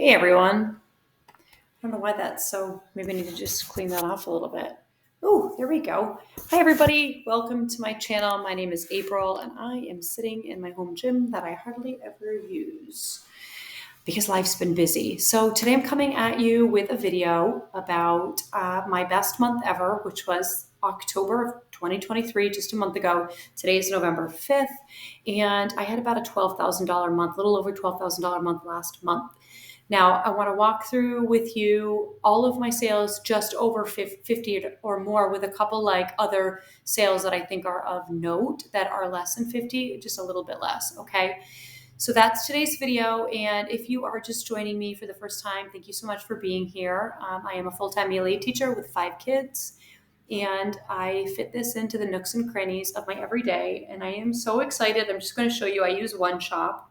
Hey everyone. I don't know why that's so, maybe I need to just clean that off a little bit. Oh, there we go. Hi everybody. Welcome to my channel. My name is April and I am sitting in my home gym that I hardly ever use because life's been busy. So today I'm coming at you with a video about my best month ever, which was October of 2023, just a month ago. Today is November 5th, and I had about a $12,000 month, a little over $12,000 month last month. Now, I want to walk through with you all of my sales just over 50 or more, with a couple like other sales that I think are of note that are less than 50, just a little bit less, okay? So that's today's video, and if you are just joining me for the first time, thank you so much for being here. I am a full-time ELA teacher with 5 kids, and I fit this into the nooks and crannies of my everyday, and I am so excited. I'm just going to show you. I use OneShop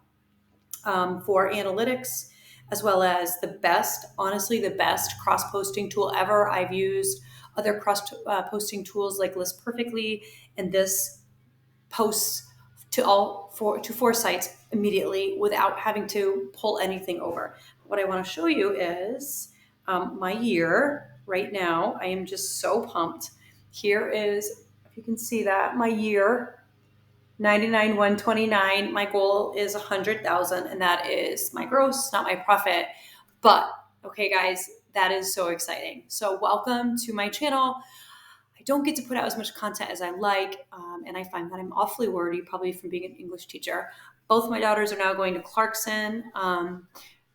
for analytics, as well as honestly, the best cross-posting tool ever. I've used other cross-posting tools like List Perfectly, and this posts to four sites immediately without having to pull anything over. What I want to show you is my year right now. I am just so pumped. Here is, if you can see that, my year, 99,129. My goal is 100,000, and that is my gross, not my profit. But okay, guys, that is so exciting. So welcome to my channel. I don't get to put out as much content as I like, and I find that I'm awfully wordy, probably from being an English teacher. Both my daughters are now going to Clarkson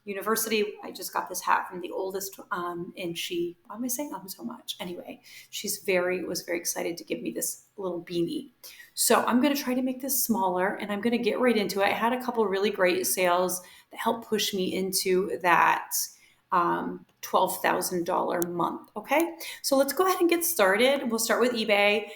University. I just got this hat from the oldest, and she, why am I saying so much? Anyway, was very excited to give me this little beanie. So I'm going to try to make this smaller, and I'm going to get right into it. I had a couple really great sales that helped push me into that $12,000 month. Okay, so let's go ahead and get started. We'll start with eBay.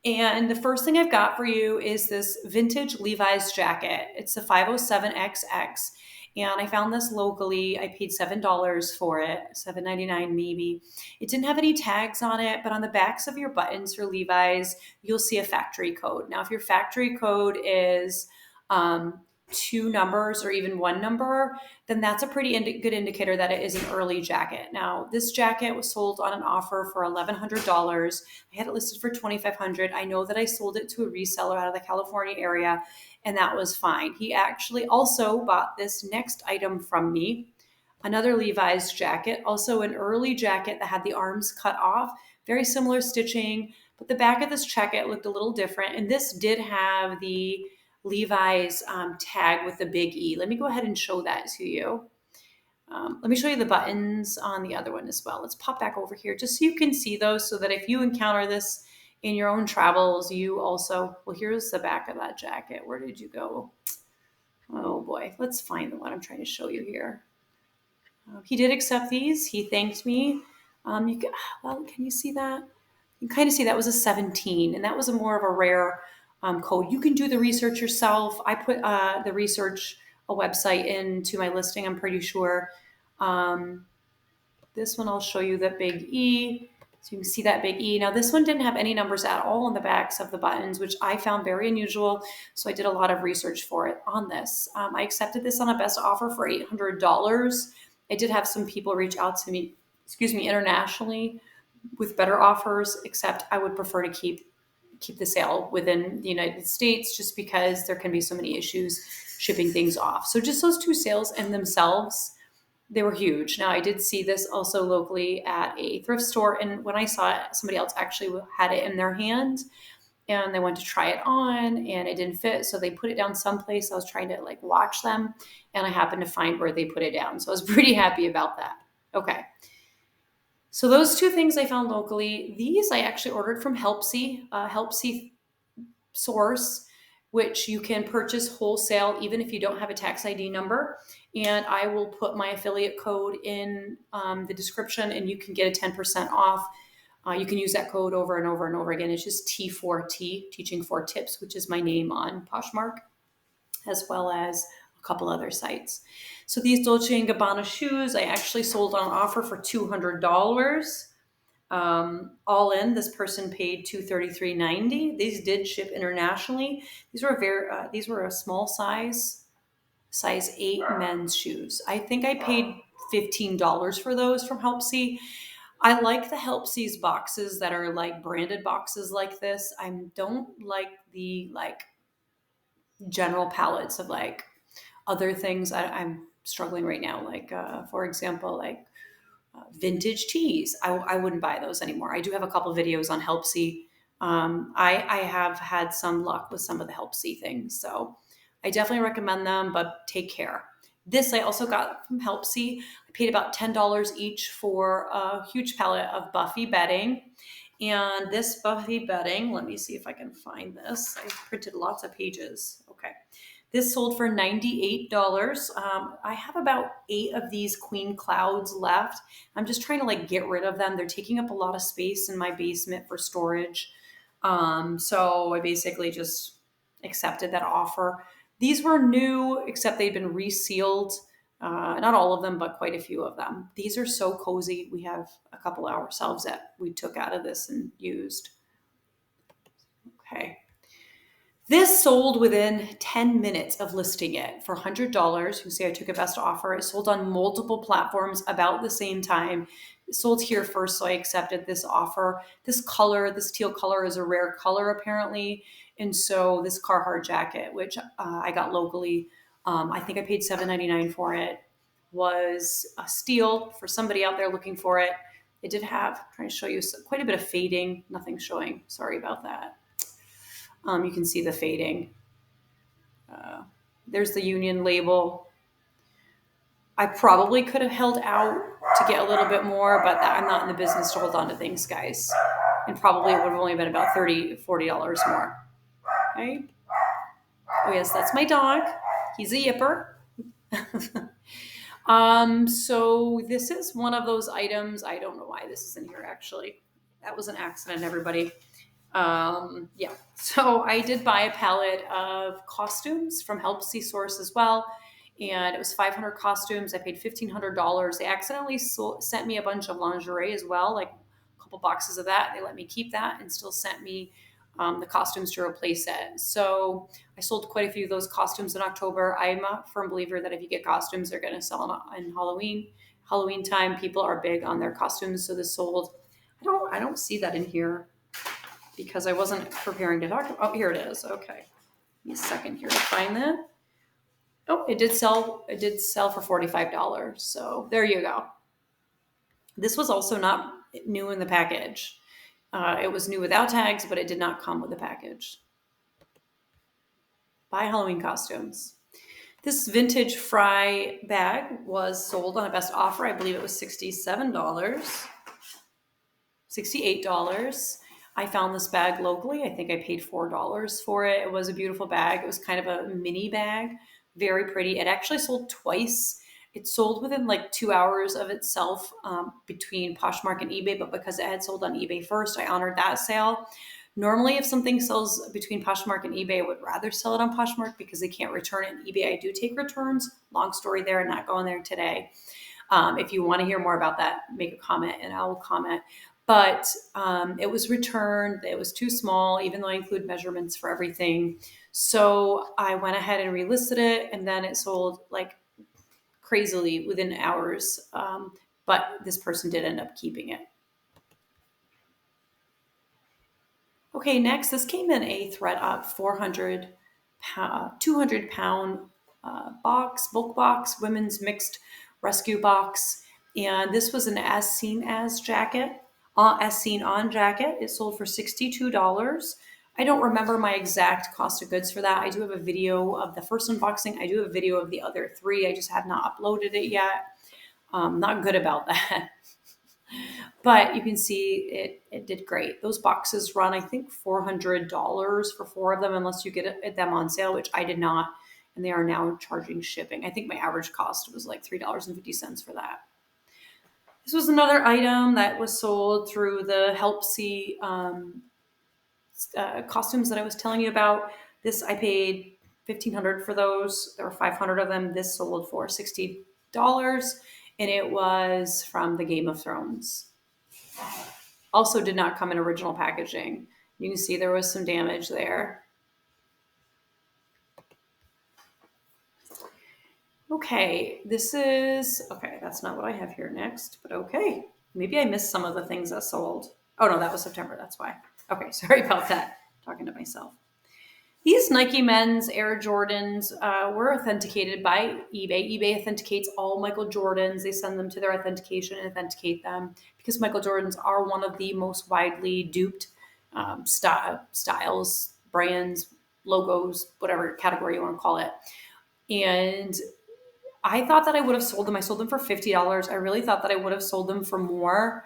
And the first thing I've got for you is this vintage Levi's jacket. It's a 507XX. And I found this locally. I paid $7 for it, $7.99 maybe. It didn't have any tags on it, but on the backs of your buttons for Levi's, you'll see a factory code. Now, if your factory code is 2 numbers or even 1 number, then that's a pretty good indicator that it is an early jacket. Now, this jacket was sold on an offer for $1,100. I had it listed for $2,500. I know that I sold it to a reseller out of the California area, and that was fine. He actually also bought this next item from me, another Levi's jacket, also an early jacket that had the arms cut off, very similar stitching, but the back of this jacket looked a little different, and this did have the Levi's tag with the big E. Let me go ahead and show that to you. Let me show you the buttons on the other one as well. Let's pop back over here just so you can see those, so that if you encounter this in your own travels, you also, well, here's the back of that jacket. Where did you go? Oh boy, let's find the one I'm trying to show you here. He did accept these. He thanked me. Can you see that? You can kind of see that was a 17, and that was more of a rare code. You can do the research yourself. I put the research, a website, into my listing, I'm pretty sure. This one, I'll show you the big E. So you can see that big E. Now, this one didn't have any numbers at all on the backs of the buttons, which I found very unusual. So I did a lot of research for it on this. I accepted this on a best offer for $800. I did have some people reach out to me, internationally with better offers, except I would prefer to keep the sale within the United States, just because there can be so many issues shipping things off. So just those 2 sales in themselves, they were huge. Now, I did see this also locally at a thrift store, and when I saw it, somebody else actually had it in their hand, and they went to try it on, and it didn't fit, so they put it down someplace. I was trying to watch them, and I happened to find where they put it down, so I was pretty happy about that. Okay. So those 2 things I found locally. These I actually ordered from Helpsy source, which you can purchase wholesale even if you don't have a tax ID number. And I will put my affiliate code in the description, and you can get a 10% off. You can use that code over and over and over again. It's just T4T, Teaching 4 Tips, which is my name on Poshmark, as well as a couple other sites. So these Dolce & Gabbana shoes, I actually sold on offer for $200. All in, this person paid $233.90. These did ship internationally. These were a small size 8 men's shoes. I think I paid $15 for those from Helpsy. I like the Helpsy's boxes that are like branded boxes like this. I don't like the like general palettes of like other things. I'm struggling right now. Like, for example, like vintage teas. I wouldn't buy those anymore. I do have a couple videos on Helpsy. I have had some luck with some of the Helpsy things. So I definitely recommend them, but take care. This I also got from Helpsy. I paid about $10 each for a huge palette of Buffy bedding. And this Buffy bedding, let me see if I can find this. I printed lots of pages. Okay. This sold for $98. I have about 8 of these queen clouds left. I'm just trying to like get rid of them. They're taking up a lot of space in my basement for storage. So I basically just accepted that offer. These were new, except they'd been resealed. Not all of them, but quite a few of them. These are so cozy. We have a couple ourselves that we took out of this and used. Okay. This sold within 10 minutes of listing it for $100. You see, I took a best offer. It sold on multiple platforms about the same time. It sold here first, so I accepted this offer. This color, this teal color, is a rare color apparently. And so this Carhartt jacket, which I got locally, I think I paid $7.99 for it, was a steal for somebody out there looking for it. It did have, I'm trying to show you, quite a bit of fading. Nothing showing. Sorry about that. You can see the fading. There's the Union label. I probably could have held out to get a little bit more, but I'm not in the business to hold on to things, guys. And probably it would have only been about $30, $40 more. Okay. Oh yes, that's my dog. He's a yipper. So this is one of those items. I don't know why this is in here actually. That was an accident, everybody. Yeah, so I did buy a palette of costumes from Helpsy Source as well, and it was 500 costumes. I paid $1,500. They accidentally sent me a bunch of lingerie as well, like a couple boxes of that. They let me keep that and still sent me the costumes to replace it. So I sold quite a few of those costumes in October. I'm a firm believer that if you get costumes, they're going to sell in Halloween time. People are big on their costumes, so this sold. I don't see that in here, because I wasn't preparing to talk about. Oh, here it is. Okay. Give me a second here to find that. Oh, it did sell. It did sell for $45. So there you go. This was also not new in the package. It was new without tags, but it did not come with a package. Buy Halloween costumes. This vintage fry bag was sold on a best offer. I believe it was $67. $68. I found this bag locally. I think I paid $4 for it. It was a beautiful bag. It was kind of a mini bag, very pretty. It actually sold twice. It sold within like 2 hours of itself between Poshmark and eBay, but because it had sold on eBay first, I honored that sale. Normally, if something sells between Poshmark and eBay, I would rather sell it on Poshmark because they can't return it. In eBay, I do take returns. Long story there, not going there today. If you want to hear more about that, make a comment and I will comment. But it was returned. It was too small, even though I include measurements for everything. So I went ahead and relisted it, and then it sold like crazily within hours. But this person did end up keeping it. Okay, next, this came in a ThredUp 200-pound bulk box, women's mixed rescue box. And this was an as seen jacket. As seen on jacket. It sold for $62. I don't remember my exact cost of goods for that. I do have a video of the first unboxing. I do have a video of the other 3. I just have not uploaded it yet. Not good about that. But you can see it did great. Those boxes run, I think, $400 for 4 of them, unless you get them on sale, which I did not. And they are now charging shipping. I think my average cost was like $3.50 for that. This was another item that was sold through the Helpsy costumes that I was telling you about. This, I paid $1,500 for those. There were 500 of them. This sold for $60, and it was from the Game of Thrones. Also did not come in original packaging. You can see there was some damage there. Okay, that's not what I have here next, but okay. Maybe I missed some of the things that sold. Oh no, that was September, that's why. Okay, sorry about that. Talking to myself. These Nike men's Air Jordans were authenticated by eBay. eBay authenticates all Michael Jordans. They send them to their authentication and authenticate them because Michael Jordans are one of the most widely duped styles, brands, logos, whatever category you want to call it. And I thought that I would have sold them. I sold them for $50. I really thought that I would have sold them for more.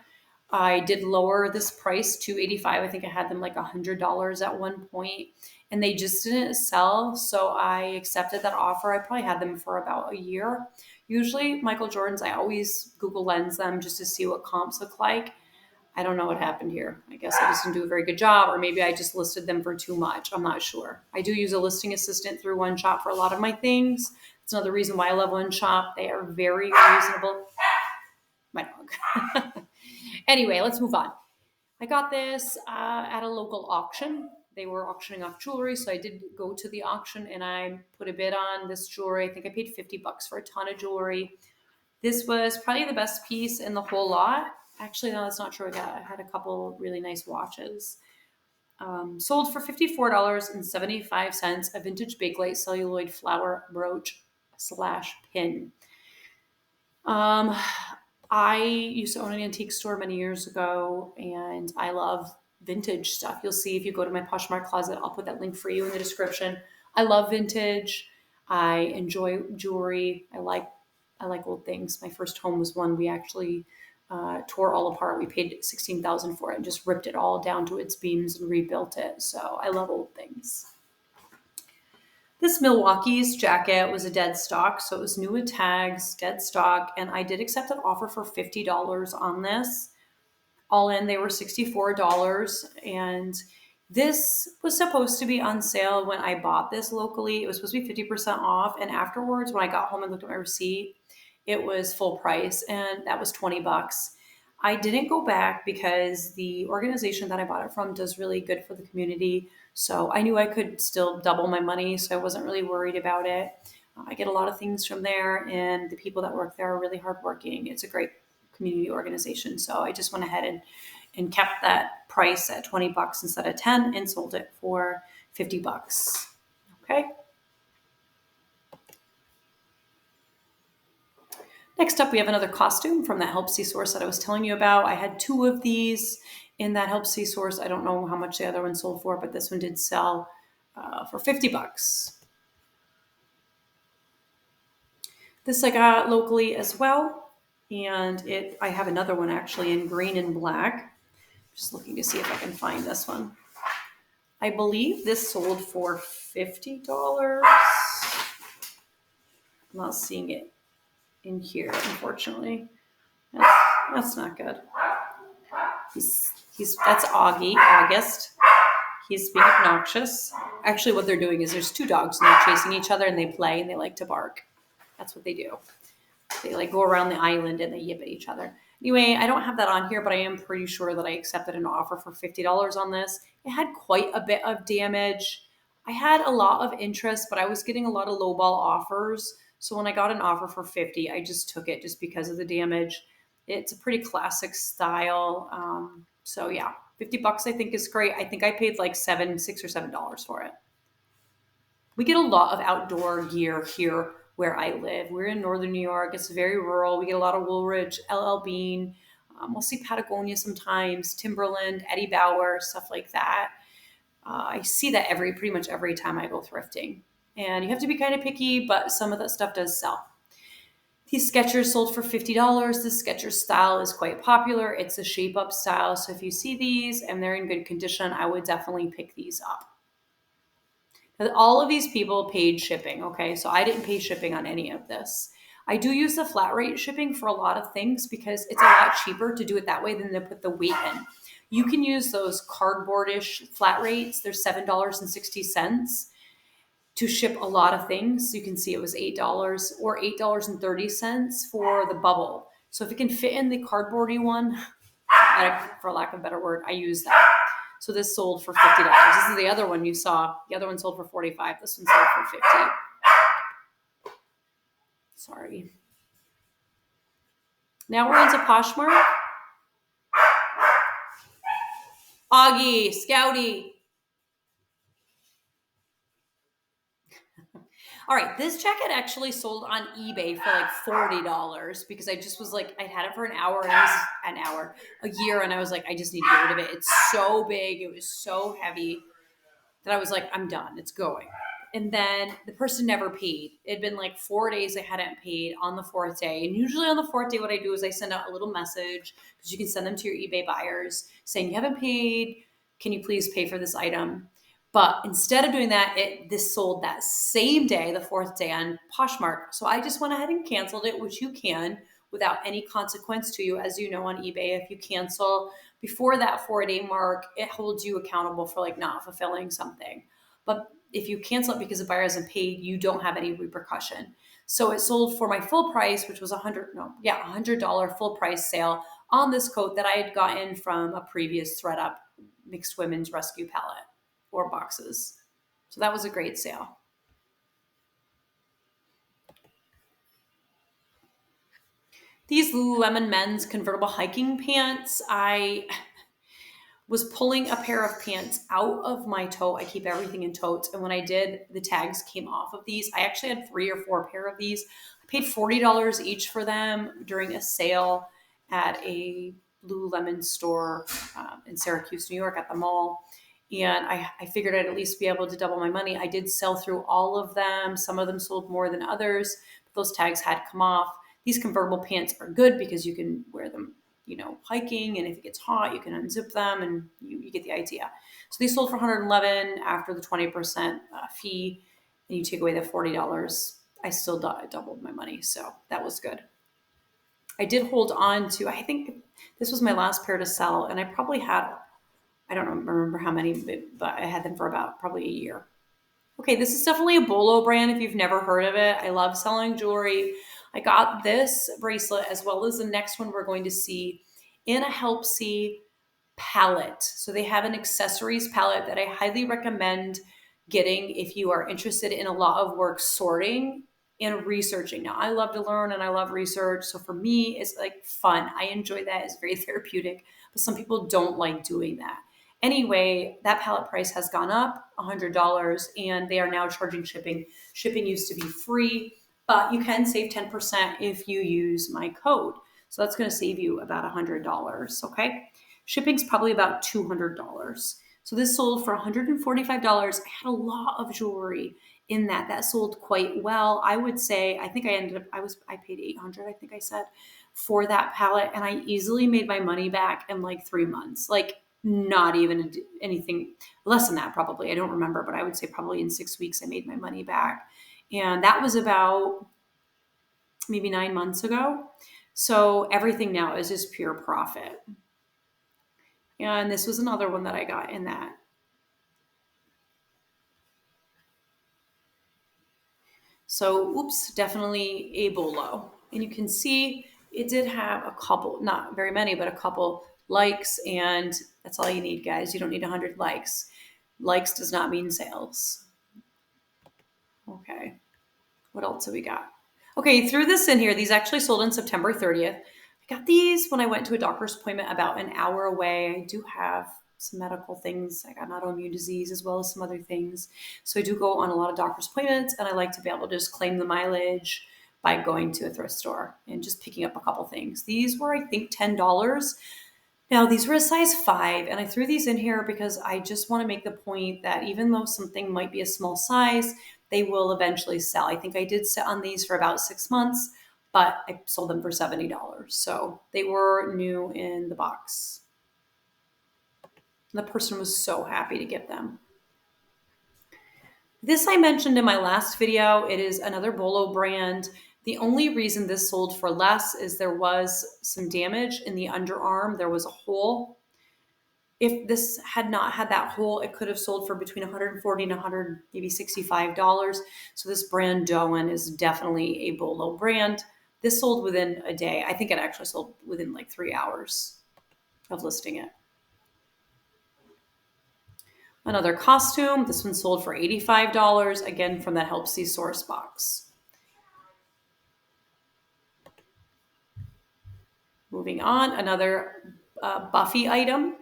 I did lower this price to $85. I think I had them like $100 at one point, and they just didn't sell. So I accepted that offer. I probably had them for about a year. Usually, Michael Jordans, I always Google Lens them just to see what comps look like. I don't know what happened here. I guess I just didn't do a very good job, or maybe I just listed them for too much. I'm not sure. I do use a listing assistant through One Shop for a lot of my things. It's another reason why I love One Shop. They are very reasonable. My dog. Anyway, let's move on. I got this at a local auction. They were auctioning off jewelry, so I did go to the auction and I put a bid on this jewelry. I think I paid $50 for a ton of jewelry. This was probably the best piece in the whole lot. Actually, no, that's not true. I had a couple really nice watches. Sold for $54.75, a vintage Bakelite celluloid flower brooch / pin. I used to own an antique store many years ago, and I love vintage stuff. You'll see if you go to my Poshmark closet, I'll put that link for you in the description. I love vintage. I enjoy jewelry. I like old things. My first home was one we actually tore all apart. We paid $16,000 for it and just ripped it all down to its beams and rebuilt it. So I love old things. This Milwaukee's jacket was a dead stock, so it was new with tags, dead stock, and I did accept an offer for $50 on this. All in, they were $64, and this was supposed to be on sale when I bought this locally. It was supposed to be 50% off, and afterwards, when I got home and looked at my receipt, it was full price, and that was $20. I didn't go back because the organization that I bought it from does really good for the community. So I knew I could still double my money, so I wasn't really worried about it. I get a lot of things from there, and the people that work there are really hardworking. It's a great community organization. So I just went ahead and kept that price at $20 instead of 10 and sold it for $50. Okay. Next up, we have another costume from that Helpsy source that I was telling you about. I had 2 of these in that Helpsy source. I don't know how much the other one sold for, but this one did sell for $50. This I got locally as well, and I have another one actually in green and black. Just looking to see if I can find this one. I believe this sold for $50. I'm not seeing it in here, unfortunately. That's not good. That's August. He's being obnoxious. Actually, what they're doing is there's 2 dogs and they're chasing each other and they play and they like to bark. That's what they do. They like go around the island and they yip at each other. Anyway, I don't have that on here, but I am pretty sure that I accepted an offer for $50 on this. It had quite a bit of damage. I had a lot of interest, but I was getting a lot of lowball offers. So when I got an offer for $50, I just took it just because of the damage. It's a pretty classic style. So yeah, $50 I think is great. I think I paid like $6 or $7 for it. We get a lot of outdoor gear here where I live. We're in northern New York. It's very rural. We get a lot of Woolrich, LL Bean. We'll see Patagonia sometimes, Timberland, Eddie Bauer, stuff like that. I see that pretty much every time I go thrifting. And you have to be kind of picky, but some of that stuff does sell. These Skechers sold for $50. The Skechers style is quite popular. It's a shape-up style. So if you see these and they're in good condition, I would definitely pick these up. All of these people paid shipping, okay? So I didn't pay shipping on any of this. I do use the flat rate shipping for a lot of things because it's a lot cheaper to do it that way than to put the weight in. You can use those cardboardish flat rates. They're $7.60 to ship a lot of things. You can see it was $8 or $8.30 for the bubble. So if it can fit in the cardboardy one, for lack of a better word, I use that. So this sold for $50. This is the other one you saw. The other one sold for $45. This one sold for $50. Sorry. Now we're into Poshmark. Augie, Scouty. All right, this jacket actually sold on eBay for like $40 because I just was like, I'd had it for an hour and a year, and I was like, I just need to get rid of it. It's so big, it was so heavy that I was like, I'm done, it's going. And then the person never paid. It had been like 4 days they hadn't paid on the fourth day. And usually on the fourth day, what I do is I send out a little message because you can send them to your eBay buyers saying, you haven't paid. Can you please pay for this item? But instead of doing that, this sold that same day, the fourth day on Poshmark. So I just went ahead and canceled it, which you can without any consequence to you. As you know, on eBay, if you cancel before that 4-day mark, it holds you accountable for like not fulfilling something. But if you cancel it because the buyer hasn't paid, you don't have any repercussion. So it sold for my full price, which was $100 full price sale on this coat that I had gotten from a previous ThreadUp mixed women's rescue palette or boxes. So that was a great sale. These Lululemon men's convertible hiking pants, I was pulling a pair of pants out of my tote. I keep everything in totes. And when I did, the tags came off of these. I actually had 3 or 4 pair of these. I paid $40 each for them during a sale at a Lululemon store in Syracuse, New York at the mall. And I figured I'd at least be able to double my money. I did sell through all of them. Some of them sold more than others, but those tags had come off. These convertible pants are good because you can wear them, hiking, and if it gets hot, you can unzip them, and you get the idea. So these sold for $111 after the 20% fee, and you take away the $40. I still doubled my money, so that was good. I did hold on to, I think this was my last pair to sell, and I probably had, I don't remember how many, but I had them for about probably a year. Okay, this is definitely a Bolo brand if you've never heard of it. I love selling jewelry. I got this bracelet as well as the next one we're going to see in a Helpsy palette. So they have an accessories palette that I highly recommend getting if you are interested in a lot of work sorting and researching. Now, I love to learn and I love research. So for me, it's like fun. I enjoy that. It's very therapeutic, but some people don't like doing that. Anyway, that pallet price has gone up $100 and they are now charging shipping. Shipping used to be free, but you can save 10% if you use my code. So that's going to save you about $100, okay? Shipping's probably about $200. So this sold for $145. I had a lot of jewelry in that sold quite well. I would say, I think I paid $800, I think I said, for that palette, and I easily made my money back in like 3 months. Like, not even anything less than that, probably. I don't remember, but I would say probably in 6 weeks I made my money back. And that was about maybe 9 months ago. So everything now is just pure profit. And this was another one that I got in that. So, oops, definitely a Bolo. And you can see it did have a couple, not very many, but a couple likes, and that's all you need, guys. You don't need 100 likes. Likes does not mean sales. Okay, what else have we got? Okay, threw this in here. These actually sold on September 30th. I got these when I went to a doctor's appointment about an hour away. I do have some medical things. I got an autoimmune disease as well as some other things. So I do go on a lot of doctor's appointments, and I like to be able to just claim the mileage by going to a thrift store and just picking up a couple things. These were, I think, $10. Now, these were a size 5, and I threw these in here because I just want to make the point that even though something might be a small size, they will eventually sell. I think I did sit on these for about 6 months, but I sold them for $70. So they were new in the box. The person was so happy to get them. This I mentioned in my last video. It is another Bolo brand. The only reason this sold for less is there was some damage in the underarm. There was a hole. If this had not had that hole, it could have sold for between $140 and $100, maybe $65. So this brand Doen is definitely a Bolo brand. This sold within a day. I think it actually sold within like 3 hours of listing it. Another costume. This one sold for $85, again from that Helpsy Source box. Moving on, another Buffy item.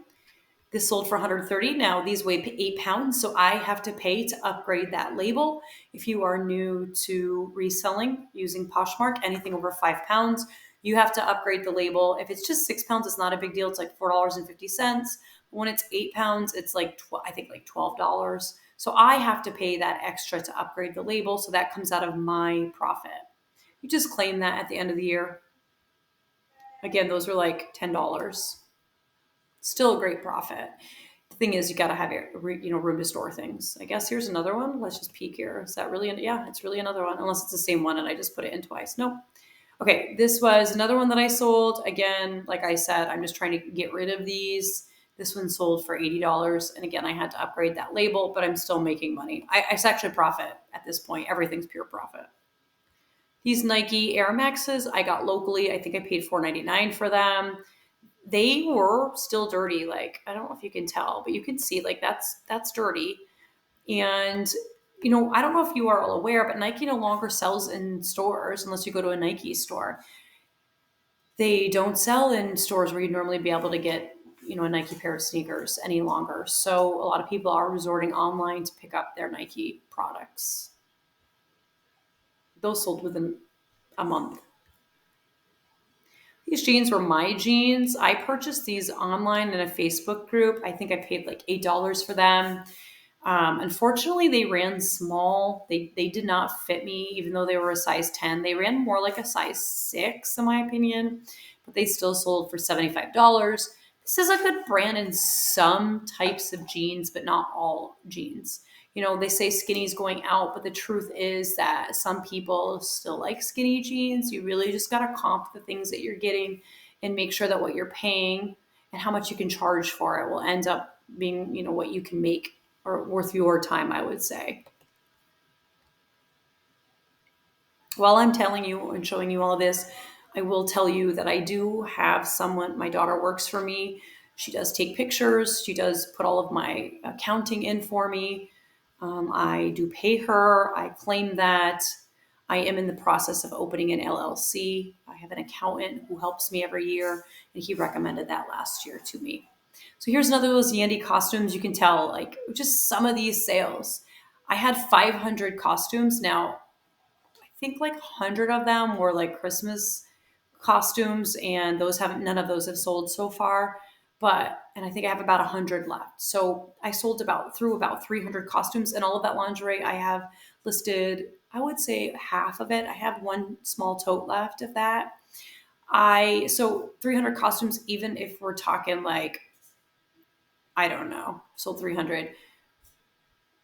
This sold for 130. Now these weigh 8 pounds, so I have to pay to upgrade that label. If you are new to reselling using Poshmark, anything over 5 pounds, you have to upgrade the label. If it's just 6 pounds, it's not a big deal. It's like $4.50. When it's 8 pounds, it's like I think like $12. So I have to pay that extra to upgrade the label. So that comes out of my profit. You just claim that at the end of the year. Again, those are like $10. Still a great profit. The thing is, you got to have your, room to store things. I guess here's another one. Let's just peek here. Is that really? Yeah, it's really another one. Unless it's the same one and I just put it in twice. Nope. Okay, this was another one that I sold. Again, like I said, I'm just trying to get rid of these. This one sold for $80. And again, I had to upgrade that label, but I'm still making money. It's actually profit at this point. Everything's pure profit. These Nike Air Maxes I got locally. I think I paid $4.99 for them. They were still dirty. Like, I don't know if you can tell, but you can see like that's dirty. And I don't know if you are all aware, but Nike no longer sells in stores unless you go to a Nike store. They don't sell in stores where you'd normally be able to get, a Nike pair of sneakers any longer. So a lot of people are resorting online to pick up their Nike products. Those sold within a month. These jeans were my jeans. I purchased these online in a Facebook group. I think I paid like $8 for them. Unfortunately, they ran small. They did not fit me, even though they were a size 10. They ran more like a size 6, in my opinion, but they still sold for $75. This is a good brand in some types of jeans, but not all jeans. They say skinny's going out, but the truth is that some people still like skinny jeans. You really just got to comp the things that you're getting and make sure that what you're paying and how much you can charge for it will end up being, what you can make or worth your time, I would say. While I'm telling you and showing you all of this, I will tell you that I do have someone, my daughter works for me. She does take pictures. She does put all of my accounting in for me. I do pay her. I claim that. I am in the process of opening an LLC. I have an accountant who helps me every year, and he recommended that last year to me. So here's another of those Yandy costumes. You can tell, like, just some of these sales. I had 500 costumes. Now, I think like 100 of them were like Christmas costumes, and none of those have sold so far. And I think I have about 100 left. So I sold through about 300 costumes, and all of that lingerie I have listed, I would say half of it. I have one small tote left of that. So 300 costumes, even if we're talking like, I don't know, sold 300.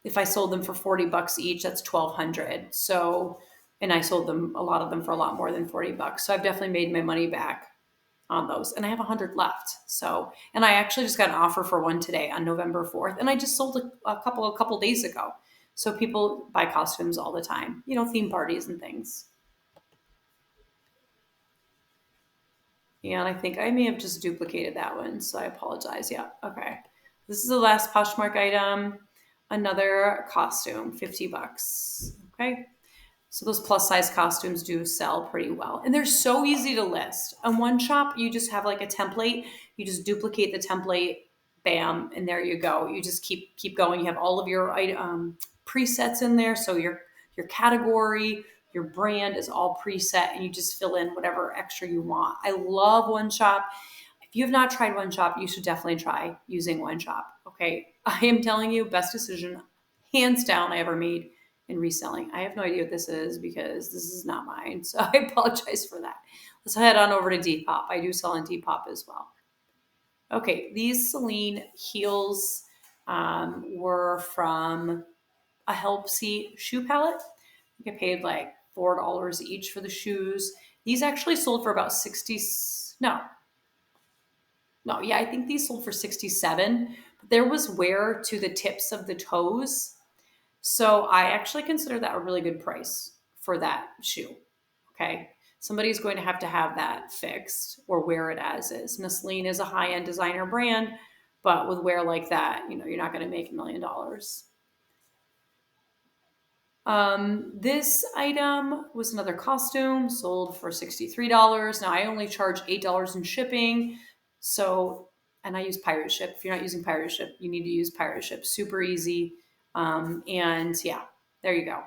If I sold them for $40 each, that's 1,200. So, and I sold a lot of them for a lot more than $40. So I've definitely made my money back on those, and I have 100 left. So, and I actually just got an offer for one today on November 4th, and I just sold a couple days ago. So people buy costumes all the time, theme parties and things. And I think I may have just duplicated that one, so I apologize. Yeah, okay. This is the last Poshmark item. Another costume, $50. Okay. So those plus size costumes do sell pretty well. And they're so easy to list. On one shop, you just have like a template. You just duplicate the template, bam, and there you go. You just keep going. You have all of your presets in there. So your category, your brand is all preset, and you just fill in whatever extra you want. I love One Shop. If you have not tried One Shop, you should definitely try using One Shop. Okay. I am telling you, best decision, hands down, I ever made in reselling. I have no idea what this is because this is not mine. So I apologize for that. Let's head on over to Depop. I do sell on Depop as well. Okay, these Celine heels were from a Helpsy shoe palette. I think I paid like $4 each for the shoes. These actually sold for about 60. No, yeah, I think these sold for 67. But there was wear to the tips of the toes. So I actually consider that a really good price for that shoe. Okay. Somebody's going to have that fixed or wear it as is. Miss Lean is a high-end designer brand, but with wear like that, you're not going to make $1 million. This item was another costume sold for $63. Now I only charge $8 in shipping. So, and I use Pirate Ship. If you're not using Pirate Ship, you need to use Pirate Ship. Super easy. And yeah, there you go.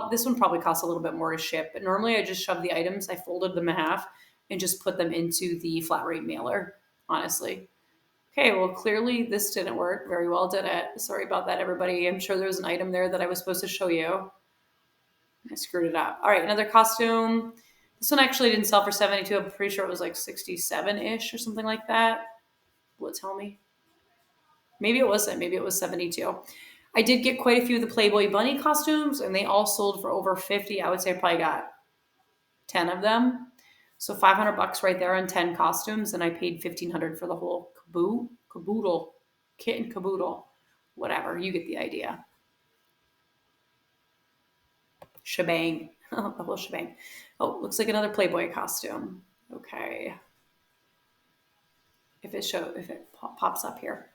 This one probably costs a little bit more to ship, but normally I just shove the items, I folded them in half and just put them into the flat rate mailer, honestly. Okay, well, clearly this didn't work very well, did it? Sorry about that, everybody. I'm sure there was an item there that I was supposed to show you. I screwed it up. All right, another costume. This one actually didn't sell for 72. I'm pretty sure it was like 67-ish or something like that. Will it tell me? Maybe it wasn't. Maybe it was 72. I did get quite a few of the Playboy Bunny costumes, and they all sold for over 50. I would say I probably got 10 of them. So $500 right there on 10 costumes, and I paid $1,500 for the whole caboodle, kit and caboodle, whatever. You get the idea. Shebang. The whole shebang. Oh, looks like another Playboy costume. Okay. If it pops up here.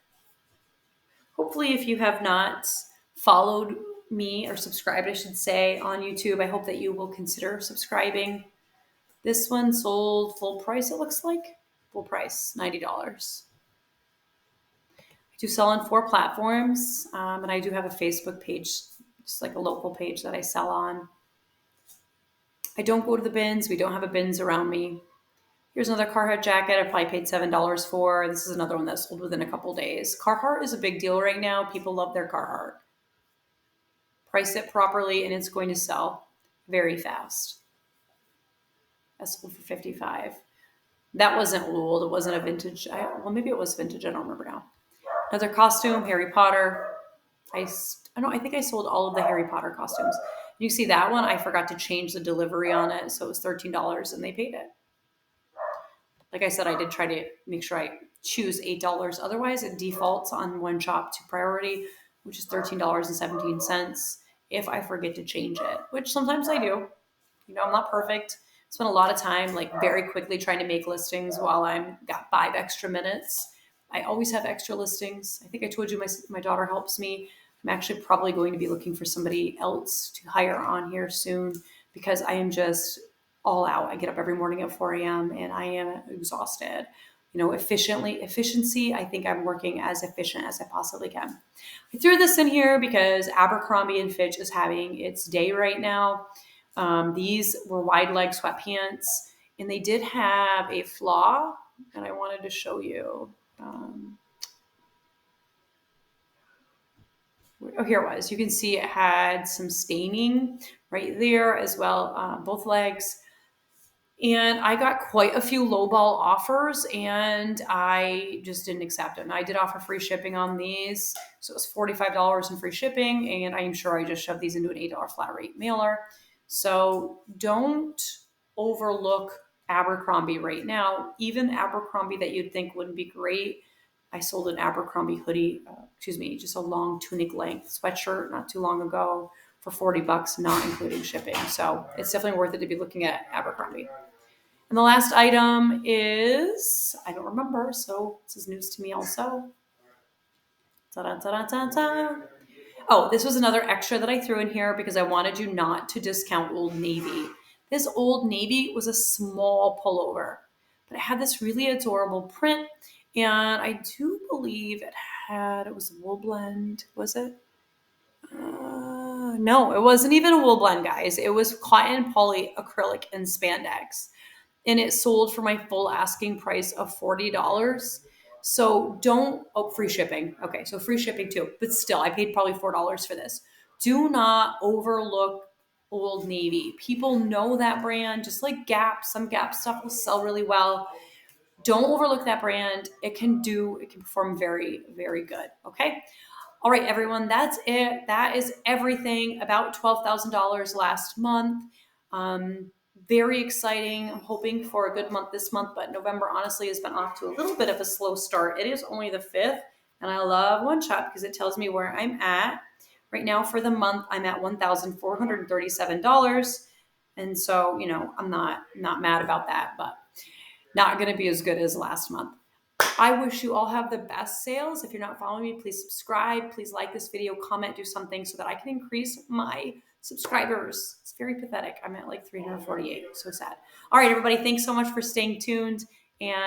Hopefully, if you have not followed me or subscribed, I should say, on YouTube, I hope that you will consider subscribing. This one sold full price, it looks like. Full price, $90. I do sell on 4 platforms, and I do have a Facebook page, just like a local page that I sell on. I don't go to the bins. We don't have a bins around me. Here's another Carhartt jacket. I probably paid $7 for. This is another one that sold within a couple days. Carhartt is a big deal right now. People love their Carhartt. Price it properly, and it's going to sell very fast. That sold for $55. That wasn't old. It wasn't a vintage. Well, maybe it was vintage. I don't remember now. Another costume, Harry Potter. I think I sold all of the Harry Potter costumes. You see that one? I forgot to change the delivery on it, so it was $13, and they paid it. Like I said, I did try to make sure I choose $8. Otherwise, it defaults on one shop to priority, which is $13.17 if I forget to change it, which sometimes I do. You know, I'm not perfect. Spend a lot of time, like very quickly trying to make listings while I'm got 5 extra minutes. I always have extra listings. I think I told you my daughter helps me. I'm actually probably going to be looking for somebody else to hire on here soon because I am just all out. I get up every morning at 4 a.m. and I am exhausted. You know, efficiency, I think I'm working as efficient as I possibly can. I threw this in here because Abercrombie & Fitch is having its day right now. These were wide leg sweatpants, and they did have a flaw, and I wanted to show you. Here it was. You can see it had some staining right there as well, both legs. And I got quite a few lowball offers, and I just didn't accept it. And I did offer free shipping on these. So it was $45 in free shipping, and I am sure I just shoved these into an $8 flat rate mailer. So don't overlook Abercrombie right now. Even Abercrombie that you'd think wouldn't be great. I sold an Abercrombie hoodie, just a long tunic length sweatshirt not too long ago for $40, not including shipping. So it's definitely worth it to be looking at Abercrombie. And the last item is, I don't remember, so this is news to me also. Ta-da-ta-da-ta-ta. Oh, this was another extra that I threw in here because I wanted you not to discount Old Navy. This Old Navy was a small pullover, but it had this really adorable print. And I do believe it was a wool blend, was it? No, it wasn't even a wool blend, guys. It was cotton, poly, acrylic, and spandex. And it sold for my full asking price of $40. So free shipping. Okay, so free shipping too. But still, I paid probably $4 for this. Do not overlook Old Navy. People know that brand, just like Gap. Some Gap stuff will sell really well. Don't overlook that brand. It can perform very, very good. Okay. All right, everyone, that's it. That is everything about $12,000 last month. Very exciting. I'm hoping for a good month this month, but November honestly has been off to a little bit of a slow start. It is only the 5th, and I love One Shot because it tells me where I'm at. Right now for the month, I'm at $1,437. And so, I'm not mad about that, but not going to be as good as last month. I wish you all have the best sales. If you're not following me, please subscribe. Please like this video, comment, do something so that I can increase my subscribers. It's very pathetic. I'm at like 348. So sad. All right, everybody. Thanks so much for staying tuned. And